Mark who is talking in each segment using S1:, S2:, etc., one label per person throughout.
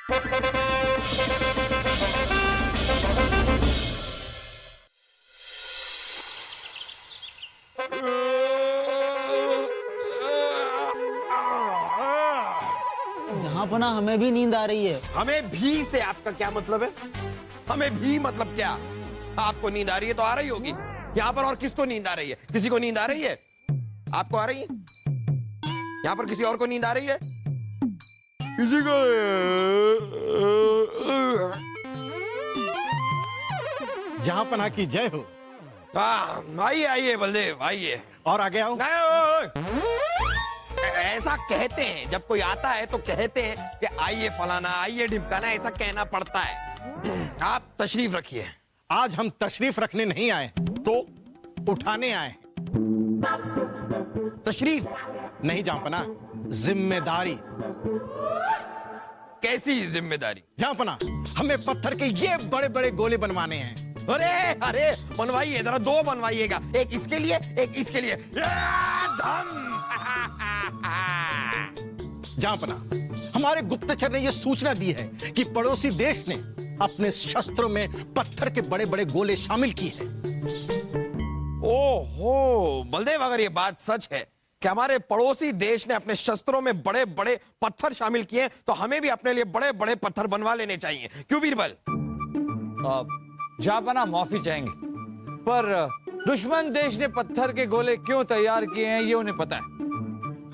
S1: जहाँपना हमें भी नींद आ रही है।
S2: हमें भी से आपका क्या मतलब है? हमें भी मतलब क्या? आपको नींद आ रही है तो आ रही होगी। यहाँ पर और किसको नींद आ रही है? किसी को नींद आ रही है? आपको आ रही है? यहाँ पर किसी और को नींद आ रही है? किसी को?
S3: जहाँपना की जय हो।
S2: आइए आइए बलदेव आइए।
S3: और आगे आओ।
S2: ऐसा कहते हैं, जब कोई आता है तो कहते हैं कि आइए फलाना, आइए ढिमकाना, ऐसा कहना पड़ता है। आप तशरीफ रखिए।
S3: आज हम तशरीफ रखने नहीं आए
S2: तो
S3: उठाने आए।
S2: तशरीफ
S3: नहीं जहाँपना, जिम्मेदारी।
S2: कैसी जिम्मेदारी?
S3: जहाँपना, हमें पत्थर के ये बड़े बड़े गोले बनवाने हैं।
S2: अरे अरे बनवाइए, जरा दो बनवाइएगा, एक इसके लिए एक इसके लिए।
S3: जहाँपना, हमारे गुप्तचर ने यह सूचना दी है कि पड़ोसी देश ने अपने शस्त्रों में पत्थर के बड़े बड़े गोले शामिल किए हैं।
S2: ओहो बलदेव, अगर ये बात सच है कि हमारे पड़ोसी देश ने अपने शस्त्रों में बड़े बड़े पत्थर शामिल किए, तो हमें भी अपने लिए बड़े बड़े पत्थर बनवा लेने चाहिए। क्यों बीरबल?
S4: जहाँपना माफी चाहेंगे, पर दुश्मन देश ने पत्थर के गोले क्यों तैयार किए हैं ये उन्हें पता है।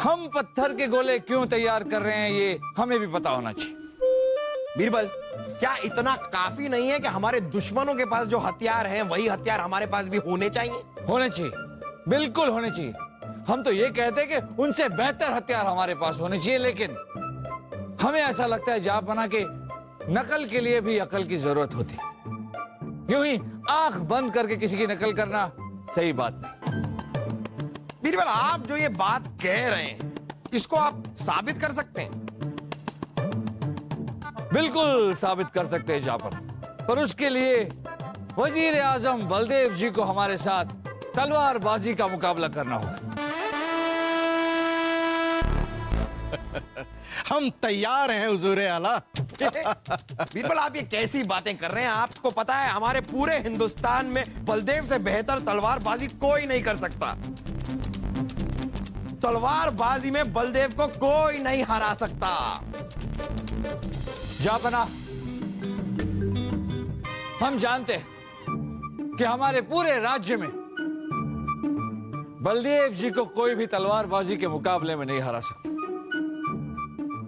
S4: हम पत्थर के गोले क्यों तैयार कर रहे हैं ये हमें भी पता होना चाहिए।
S2: बीरबल, क्या इतना काफी नहीं है कि हमारे दुश्मनों के पास जो हथियार हैं वही हथियार हमारे पास भी होने चाहिए?
S4: होने चाहिए, बिल्कुल होने चाहिए। हम तो ये कहते हैं कि उनसे बेहतर हथियार हमारे पास होने चाहिए, लेकिन हमें ऐसा लगता है जहाँपना के नकल के लिए भी अकल की जरूरत होती है। यूं ही आंख बंद करके किसी की नकल करना सही बात नहीं।
S2: बीरबल, आप जो ये बात कह रहे हैं इसको आप साबित कर सकते हैं?
S4: बिल्कुल साबित कर सकते हैं जहाँपना, पर उसके लिए वजीर आजम बलदेव जी को हमारे साथ तलवारबाजी का मुकाबला करना होगा।
S3: हम तैयार हैं हुजूर आला।
S2: बीरबल, आप ये कैसी बातें कर रहे हैं? आपको पता है हमारे पूरे हिंदुस्तान में बलदेव से बेहतर तलवारबाजी कोई नहीं कर सकता। तलवारबाजी में बलदेव को कोई नहीं हरा सकता।
S4: जहाँपना, हम जानते हैं कि हमारे पूरे राज्य में बलदेव जी को कोई भी तलवारबाजी के मुकाबले में नहीं हरा सकता,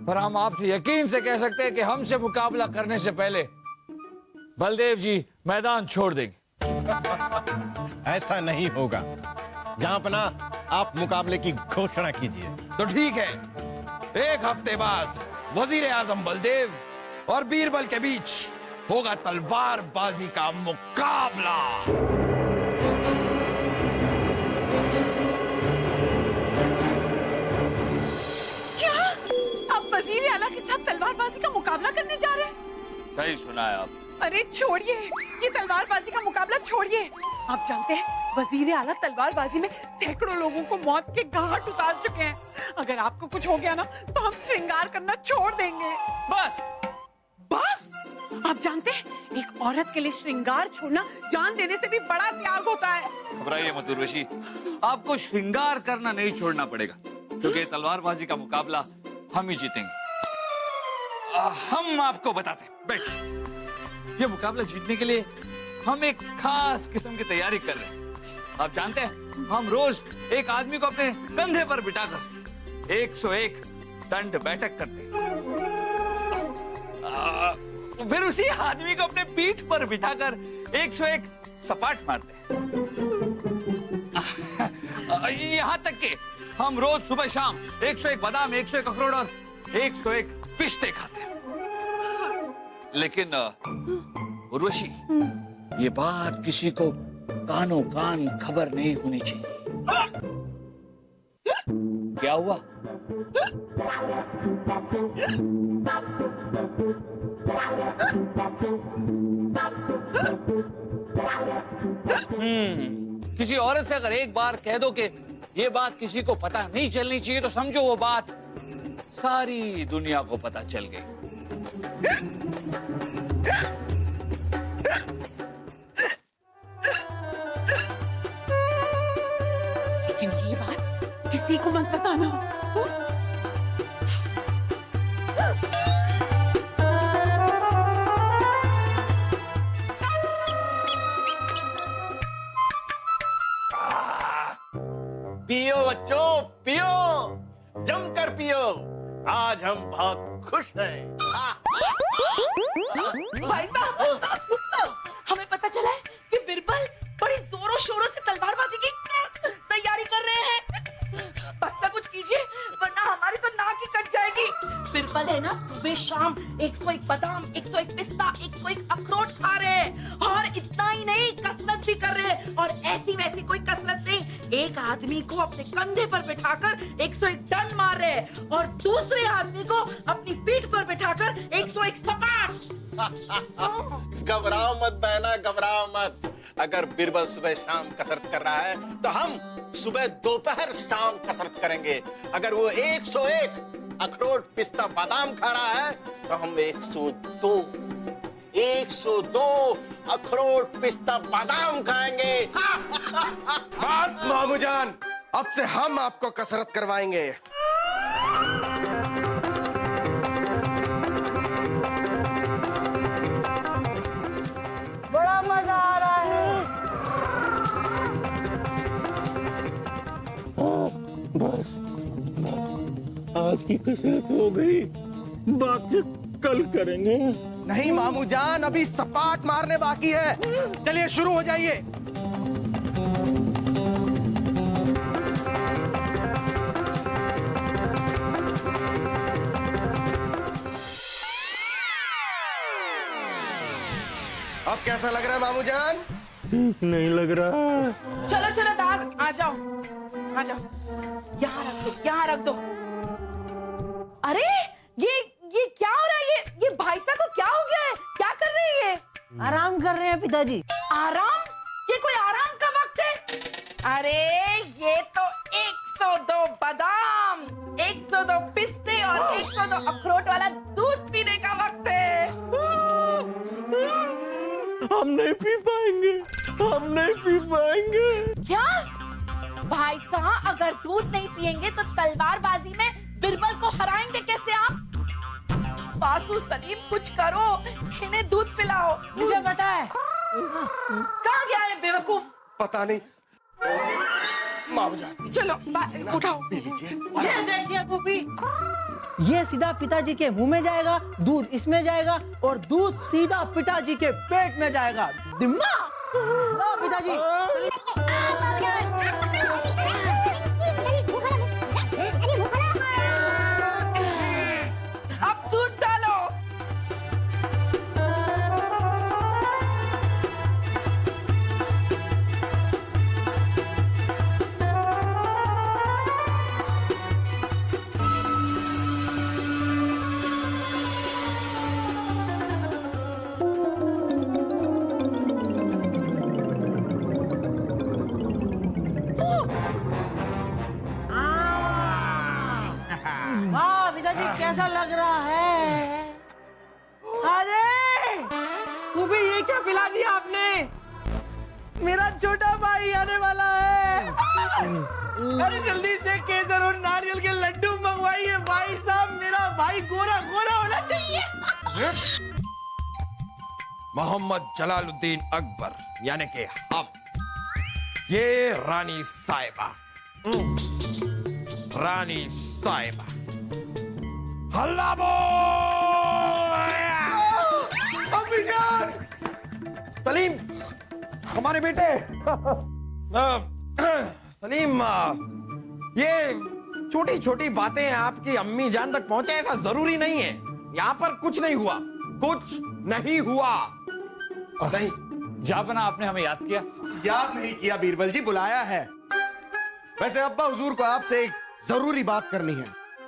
S4: पर हम आपसे यकीन से कह सकते हैं कि हमसे मुकाबला करने से पहले बलदेव जी मैदान छोड़ देंगे।
S3: ऐसा नहीं होगा। जहाँपना, आप मुकाबले की घोषणा कीजिए।
S2: तो ठीक है, एक हफ्ते बाद वजीर आजम बलदेव और बीरबल के बीच होगा तलवारबाजी का मुकाबला।
S5: क्या आप वजीर आला के साथ तलवारबाजी का मुकाबला करने जा रहे हैं?
S4: सही सुना है आप।
S5: अरे छोड़िए, ये तलवारबाजी का मुकाबला छोड़िए। आप जानते हैं वजीर आला तलवारबाजी में सैकड़ों लोगों को मौत के घाट उतार चुके हैं। अगर आपको कुछ हो गया ना तो हम श्रृंगार करना छोड़ देंगे।
S4: बस
S5: बस? आप जानते हैं एक औरत के लिए श्रृंगार छोड़ना जान देने से भी बड़ा त्याग होता है।
S4: घबराइए मत उर्वशी, आपको श्रृंगार करना नहीं छोड़ना पड़ेगा, क्योंकि तलवारबाजी का मुकाबला हम ही जीतेंगे। हम आपको बताते हैं, बैठिए। ये मुकाबला जीतने के लिए हम एक खास किस्म की तैयारी कर रहे हैं। आप जानते हैं हम रोज एक आदमी को अपने कंधे पर बिठाकर 101 दंड बैठक करते हैं। फिर उसी आदमी को अपने पीठ पर बिठाकर 101 सपाट मारते हैं। यहाँ तक कि हम रोज सुबह शाम 101 बादाम, 101 अखरोट और 101 पिस्ते खाते हैं। लेकिन उर्वशी, ये बात किसी को कानों कान खबर नहीं होनी चाहिए। क्या हुआ? किसी औरत से अगर एक बार कह दो कि ये बात किसी को पता नहीं चलनी चाहिए, तो समझो वो बात सारी दुनिया को पता चल गई।
S5: लेकिन ये बात किसी को मत बताना।
S3: पियो बच्चों, पियो, जमकर पियो। आज हम बहुत खुश हैं।
S6: भाई साहब, हमें पता चला है कि बिरबल बड़ी जोरों शोरों से तलवारबाजी की तैयारी कर रहे हैं। भाई साहब कुछ कीजिए, वरना हमारी तो नाक ही कट जाएगी। बिरबल है ना, सुबह शाम 101 बादाम, 101 पिस्ता, 101 अखरोट खा रहे हैं, और इतना ही नहीं, कसरत भी कर रहे हैं। और ऐसी वैसी कोई कसरत नहीं, एक आदमी को अपने कंधे पर बिठाकर 101 टन मार रहे हैं, और दूसरे आदमी को अपनी पीठ पर बिठाकर 101 सपाट।
S3: घबराओ मत बहना, घबराओ मत। अगर बिरबल सुबह शाम कसरत कर रहा है तो हम सुबह दोपहर शाम कसरत करेंगे। अगर वो 101 अखरोट पिस्ता बादाम खा रहा है तो हम 102 अखरोट पिस्ता बादाम खाएंगे।
S2: बस मामूजान, अब से हम आपको कसरत करवाएंगे।
S1: बड़ा मजा आ रहा है।
S3: आज की कसरत हो गई, बाकी कल करेंगे।
S7: नहीं मामू जान, अभी सपाट मारने बाकी है। चलिए शुरू हो जाइए।
S2: अब कैसा लग रहा है मामू जान?
S3: नहीं लग रहा।
S6: चलो चलो दास, आ जाओ आ जाओ, यहाँ रख दो, यहाँ रख दो। अरे ये क्या हो रहा है? ये भाई साहब को क्या हो गया है? क्या कर रहे हैं ये?
S1: आराम कर रहे हैं पिताजी।
S6: आराम? ये कोई आराम का वक्त है? अरे ये तो 102 बादाम, 102 पिस्ते और 102 अखरोट वाला दूध पीने का वक्त है।
S3: हम नहीं पी पाएंगे, हम नहीं पी पाएंगे।
S6: क्या भाई साहब, अगर दूध नहीं पिएंगे तो तलवारबाजी में बिरबल को हराएंगे कैसे आप? बासु सलीम, कुछ करो, इन्हें दूध पिलाओ।
S1: मुझे पता है।
S6: कहाँ गया है बेवकूफ?
S2: पता नहीं। मामू जान,
S6: चलो उठाओ।
S1: ये देखिए फूफी, ये सीधा पिताजी के मुंह में जाएगा, दूध इसमें जाएगा, और दूध सीधा पिताजी के पेट में जाएगा। दिमाग लो पिताजी।
S6: अब दूध डालो।
S1: हाँ पिताजी, कैसा लग रहा है?
S7: अरे फूफी, ये क्या पिला दिया आपने? मेरा छोटा भाई आने वाला है। अरे जल्दी से केसर और नारियल के लड्डू मंगवाइए भाई साहब, मेरा भाई गोरा गोरा होना चाहिए।
S2: मोहम्मद जलालुद्दीन अकबर यानी कि हम, ये रानी साहिबा, रानी साहिबा, हल्ला बोल।
S7: अम्मी जान,
S2: सलीम, हमारे बेटे। सलीम, ये छोटी छोटी बातें आपकी अम्मी जान तक पहुंचे ऐसा जरूरी नहीं है। यहाँ पर कुछ नहीं हुआ, कुछ नहीं हुआ। नहीं
S4: जापना, आपने हमें याद किया?
S7: याद नहीं किया बीरबल जी, बुलाया है। वैसे अब्बा हुजूर को आपसे एक जरूरी बात करनी है।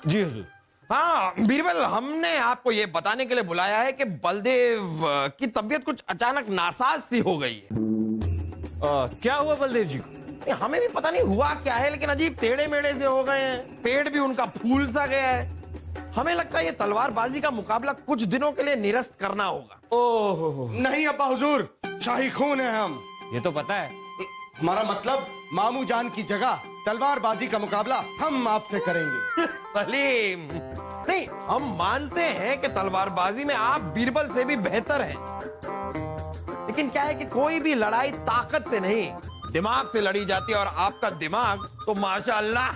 S4: जी हुजूर।
S2: हाँ बीरबल, हमने आपको ये बताने के लिए बुलाया है कि बलदेव की तबीयत कुछ अचानक नासाज सी हो गई है।
S4: क्या हुआ बलदेव जी को?
S2: हमें भी पता नहीं हुआ क्या है, लेकिन अजीब टेढ़े मेढ़े से हो गए हैं। पेट भी उनका फूल सा गया है, हमें लगता है ये तलवारबाजी का मुकाबला कुछ दिनों के लिए निरस्त करना होगा।
S4: ओहो,
S3: नहीं अब्बा हुजूर, शाही खून है हम।
S4: ये तो पता है।
S3: हमारा मतलब मामू जान की जगह तलवारबाजी का मुकाबला हम आपसे करेंगे।
S2: सलीम, नहीं, हम मानते हैं कि तलवारबाजी में आप बीरबल से भी बेहतर हैं, लेकिन क्या है कि कोई भी लड़ाई ताकत से नहीं, दिमाग से लड़ी जाती है, और आपका दिमाग तो माशाअल्लाह।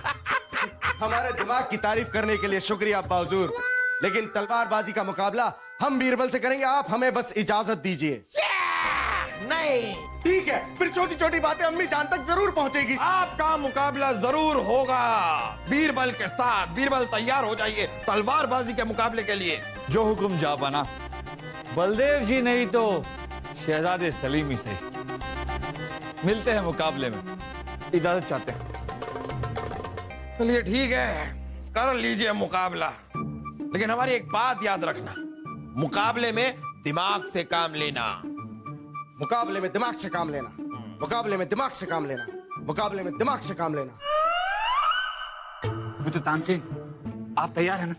S3: हमारे दिमाग की तारीफ करने के लिए शुक्रिया अब्बा हुजूर, लेकिन तलवारबाजी का मुकाबला हम बीरबल से करेंगे, आप हमें बस इजाजत दीजिए।
S2: नहीं,
S3: ठीक है, फिर छोटी छोटी बातें अम्मी जान तक जरूर पहुंचेगी।
S2: आपका मुकाबला जरूर होगा बीरबल के साथ। बीरबल तैयार हो जाइए तलवारबाजी के मुकाबले के लिए।
S4: जो हुक्म जा बना, बलदेव जी नहीं तो शहजादे सलीम ही से मिलते हैं मुकाबले में, इजाजत चाहते हैं।
S2: चलिए ठीक है, कर लीजिए मुकाबला, लेकिन हमारी एक बात याद रखना, मुकाबले में दिमाग से काम लेना।
S3: मुकाबले में दिमाग से काम लेना, मुकाबले में दिमाग से काम लेना, मुकाबले में दिमाग से काम लेना।
S4: मित्र तानसेन, आप तैयार हैं ना?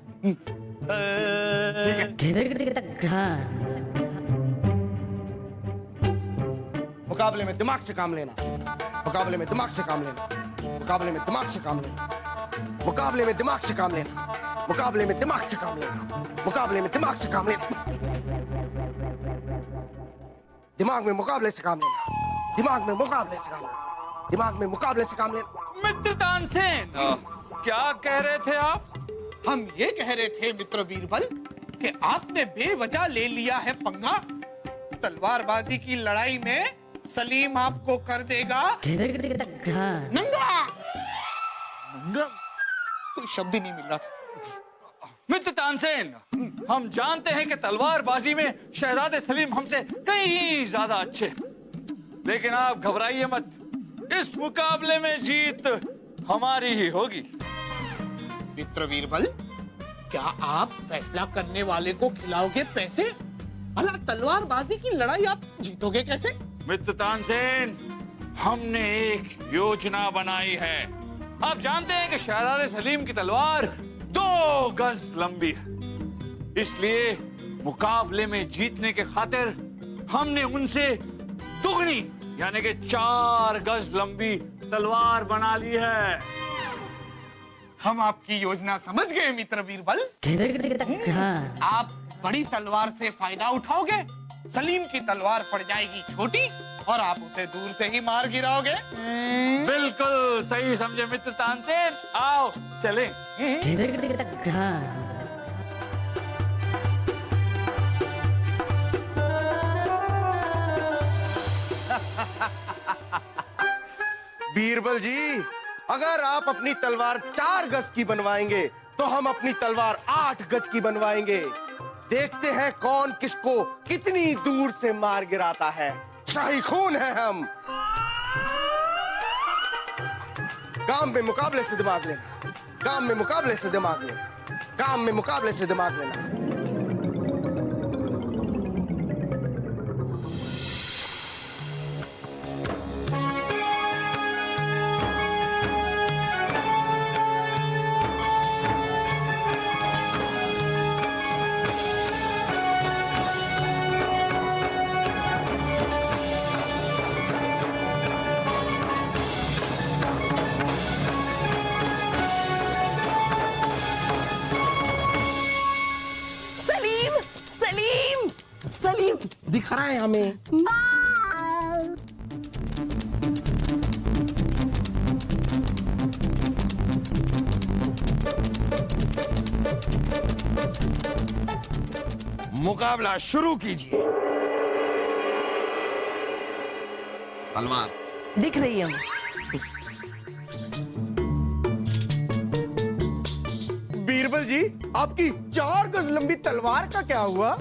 S3: मुकाबले में दिमाग से काम लेना, मुकाबले में दिमाग से काम लेना, मुकाबले में दिमाग से काम लेना, मुकाबले में दिमाग से काम लेना, मुकाबले में दिमाग से काम लेना, मुकाबले में दिमाग से काम लेना, दिमाग में मुकाबले से काम लेना, दिमाग में मुकाबले से काम लेना, दिमाग में मुकाबले से काम लेना।
S4: मित्र तानसेन, क्या कह रहे थे आप?
S7: हम ये कह रहे थे मित्र बीरबल कि आपने बेवजह ले लिया है पंगा। तलवारबाजी की लड़ाई में सलीम आपको कर देगा नंगा। कोई शब्द ही नहीं मिल रहा था।
S4: मित्र तानसेन, हम जानते हैं कि तलवारबाजी में शहजादे सलीम हमसे कहीं ज्यादा अच्छे, लेकिन आप घबराइए मत, इस मुकाबले में जीत हमारी ही होगी।
S7: मित्र बीरबल, क्या आप फैसला करने वाले को खिलाओगे पैसे? भला तलवारबाजी की लड़ाई आप जीतोगे कैसे?
S4: मित्र तानसेन, हमने एक योजना बनाई है। आप जानते हैं कि शहजादे सलीम की तलवार 2 गज लंबी है, इसलिए मुकाबले में जीतने के खातिर हमने उनसे दुगनी यानी कि 4 गज लंबी तलवार बना ली है।
S7: हम आपकी योजना समझ गए मित्र बीरबल। आप बड़ी तलवार से फायदा उठाओगे, सलीम की तलवार पड़ जाएगी छोटी और आप उसे दूर से ही मार गिराओगे।
S4: बिल्कुल सही समझे मित्र तानसेन, आओ चलें।
S3: बीरबल जी, अगर आप अपनी तलवार 4 गज की बनवाएंगे तो हम अपनी तलवार 8 गज की बनवाएंगे। देखते हैं कौन किसको कितनी दूर से मार गिराता है। शाही खून है हम। काम में मुकाबले से दिमाग लेना, काम में मुकाबले से दिमाग लेना, काम में मुकाबले से दिमाग लेना।
S1: दिख रहा है हमें।
S2: मुकाबला शुरू कीजिए। तलवार
S6: दिख रही है।
S3: बीरबल जी, आपकी 4 गज लंबी तलवार का क्या हुआ?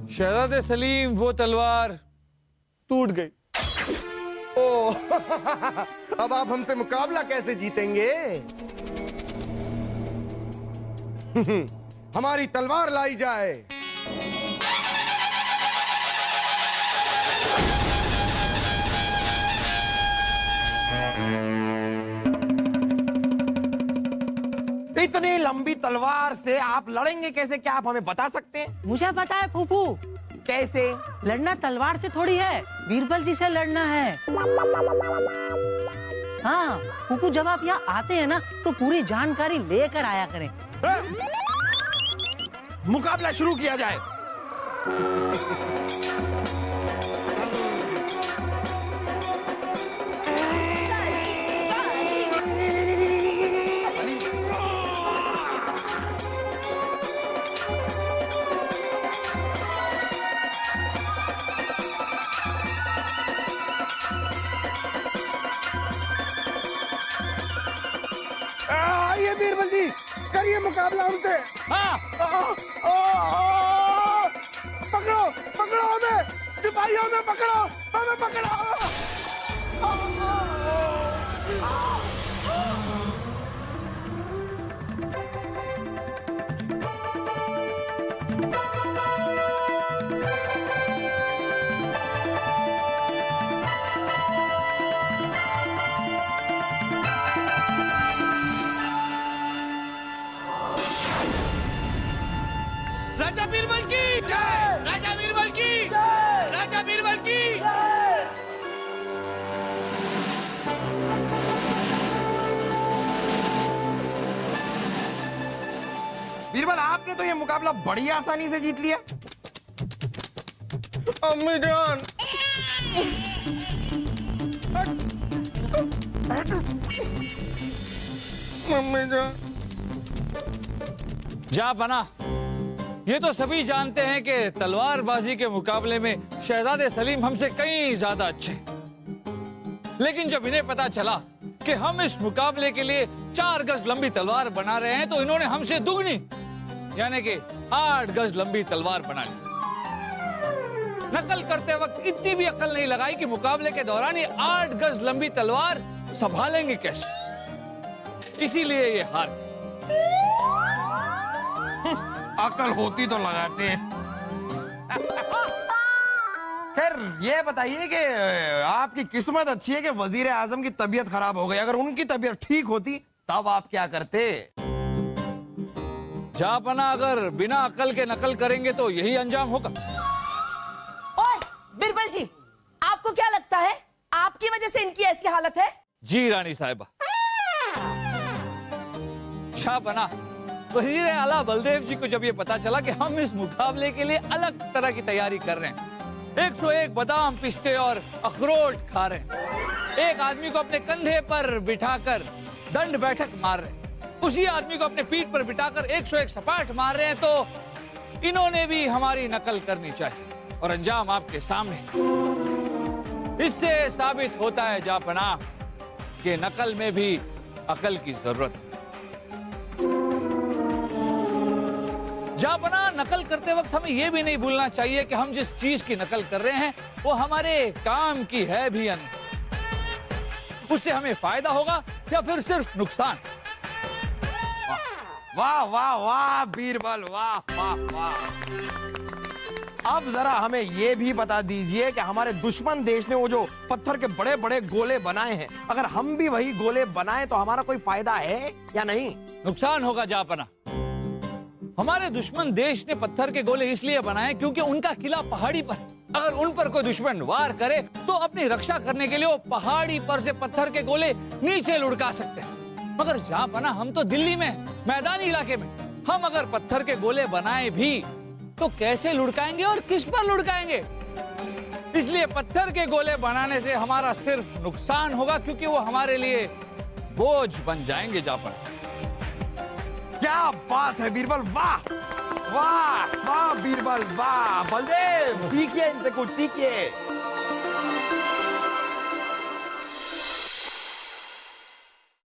S4: शहजादे सलीम, वो तलवार टूट गई।
S3: ओ, अब आप हमसे मुकाबला कैसे जीतेंगे? हमारी तलवार लाई जाए।
S2: इतनी लंबी तलवार से आप लड़ेंगे कैसे? क्या आप हमें बता सकते हैं?
S1: मुझे पता है फूफू,
S2: कैसे?
S1: लड़ना तलवार से थोड़ी है, बीरबल जी से लड़ना है। हाँ फूफू, जब आप यहाँ आते हैं ना तो पूरी जानकारी लेकर आया करें।
S2: मुकाबला शुरू किया जाए।
S7: आइए बीरबल जी, करिए मुकाबला हमसे।
S4: हाँ,
S7: पकड़ो पकड़ो हमें, सिपाहियों में पकड़ो, हमें पकड़ो।
S3: राजा बीरबल की जय! राजा बीरबल की जय! राजा बीरबल की
S2: बीरबल, आपने तो ये मुकाबला बड़ी आसानी से जीत लिया।
S3: अम्मी जान, मम्मी जान।
S4: जा बना, ये तो सभी जानते हैं कि तलवारबाजी के मुकाबले में शहजादे सलीम हमसे कहीं ज्यादा अच्छे। लेकिन जब इन्हें पता चला कि हम इस मुकाबले के लिए 4 गज लंबी तलवार बना रहे हैं तो इन्होंने हमसे दुगनी यानी कि 8 गज लंबी तलवार बना ली। नकल करते वक्त इतनी भी अकल नहीं लगाई कि मुकाबले के दौरान ये 8 गज लंबी तलवार संभालेंगे कैसे। इसीलिए ये हार गए।
S2: अकल होती तो लगाते हैं। खैर ये बताइए कि आपकी किस्मत अच्छी है कि वजीर आजम की तबीयत खराब हो गई। अगर उनकी तबीयत ठीक होती तब आप क्या करते?
S4: जापना, अगर बिना अकल के नकल करेंगे तो यही अंजाम होगा।
S6: ओए बिरबल जी, आपको क्या लगता है आपकी वजह से इनकी ऐसी हालत है?
S4: जी रानी साहिबा। जापना, वजीर आला बलदेव जी को जब ये पता चला कि हम इस मुकाबले के लिए अलग तरह की तैयारी कर रहे हैं, 101 बादाम, पिस्ते और अखरोट खा रहे हैं, एक आदमी को अपने कंधे पर बिठाकर दंड बैठक मार रहे हैं, उसी आदमी को अपने पीठ पर बिठाकर 101 सपाट मार रहे हैं, तो इन्होंने भी हमारी नकल करनी चाहिए। और अंजाम आपके सामने। इससे साबित होता है जापना कि नकल में भी अकल की जरूरत है। जापना, नकल करते वक्त हमें यह भी नहीं भूलना चाहिए कि हम जिस चीज की नकल कर रहे हैं वो हमारे काम की है भी या नहीं। उससे हमें फायदा होगा या फिर सिर्फ नुकसान।
S2: वाह वाह वाह बीरबल, वाह वाह वाह। अब जरा हमें यह भी बता दीजिए कि हमारे दुश्मन देश ने वो जो पत्थर के बड़े बड़े गोले बनाए हैं, अगर हम भी वही गोले बनाएं तो हमारा कोई फायदा है या नहीं?
S4: नुकसान होगा जापना। हमारे दुश्मन देश ने पत्थर के गोले इसलिए बनाए क्योंकि उनका किला पहाड़ी पर। अगर उन पर कोई दुश्मन वार करे तो अपनी रक्षा करने के लिए वो पहाड़ी पर से पत्थर के गोले नीचे लुढ़का सकते हैं। मगर जापना, हम तो दिल्ली में मैदानी इलाके में, हम अगर पत्थर के गोले बनाए भी तो कैसे लुढ़काएंगे और किस पर लुढ़काएंगे? इसलिए पत्थर के गोले बनाने से हमारा सिर्फ नुकसान होगा क्योंकि वो हमारे लिए बोझ बन जाएंगे जापना।
S2: क्या बात है बीरबल, वाह वाह वाह बीरबल, वाह। बलदेव, सीखिए इनसे कुछ, सीखिए।